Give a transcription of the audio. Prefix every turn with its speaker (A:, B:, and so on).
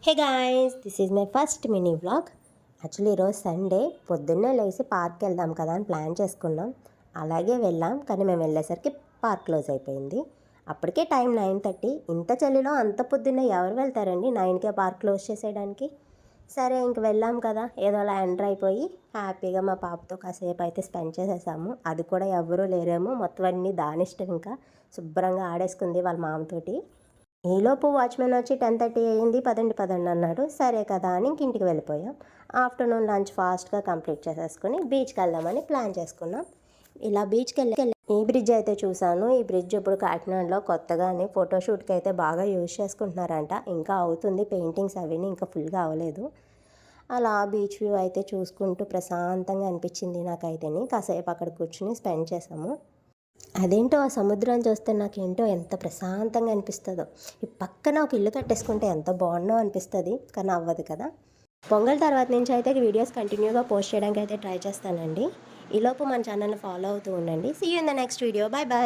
A: Hey guys, this is my first mini vlog. Actually ఈరోజు Sunday, పొద్దున్నే లేచి పార్క్కి వెళ్దాం కదా అని ప్లాన్ చేసుకున్నాం. అలాగే వెళ్ళాం, కానీ మేము వెళ్ళేసరికి పార్క్ క్లోజ్ అయిపోయింది. అప్పటికే టైం 9:30. ఇంత చలిలో అంత పొద్దున్నే ఎవరు వెళ్తారండి 9కే పార్క్ క్లోజ్ చేసేయడానికి? సరే ఇంక వెళ్ళాం కదా, ఏదో అలా ఎంటర్ అయిపోయి హ్యాపీగా మా పాపతో కాసేపు అయితే స్పెండ్ చేసేసాము. అది కూడా ఎవరూ లేరేమో, మొత్తం అన్నీ దానిష్టం. ఇంకా శుభ్రంగా ఆడేసుకుంది వాళ్ళ మామతోటి. ఈలోపు వాచ్మెన్ వచ్చి 10:30 అయ్యింది, పదండి పదండి అన్నాడు. సరే కదా అని ఇంటికి వెళ్ళిపోయాం. ఆఫ్టర్నూన్ లంచ్ ఫాస్ట్గా కంప్లీట్ చేసేసుకుని బీచ్కి వెళ్దామని ప్లాన్ చేసుకున్నాం. ఇలా బీచ్కి వెళ్ళి ఈ బ్రిడ్జ్ అయితే చూసాను. ఈ బ్రిడ్జ్ ఇప్పుడు కాకినాడలో కొత్తగానే ఫోటోషూట్కి అయితే బాగా యూజ్ చేసుకుంటున్నారంట. ఇంకా అవుతుంది, పెయింటింగ్స్ అవిని ఇంకా ఫుల్గా అవ్వలేదు. అలా బీచ్ వ్యూ అయితే చూసుకుంటూ ప్రశాంతంగా అనిపించింది నాకైతేని. కాసేపు అక్కడ కూర్చుని స్పెండ్ చేసాము. అదేంటో ఆ సముద్రం చూస్తే నాకేంటో ఎంత ప్రశాంతంగా అనిపిస్తుందో. ఈ పక్కన ఒక ఇల్లు కట్టేసుకుంటే ఎంత బాగుండో అనిపిస్తుంది, కానీ అవ్వదు కదా. పొంగల్ తర్వాత నుంచి అయితే వీడియోస్ కంటిన్యూగా పోస్ట్ చేయడానికి అయితే ట్రై చేస్తానండి. ఈలోపు మన ఛానల్ని ఫాలో అవుతూ ఉండండి. See you in the next video. Bye bye.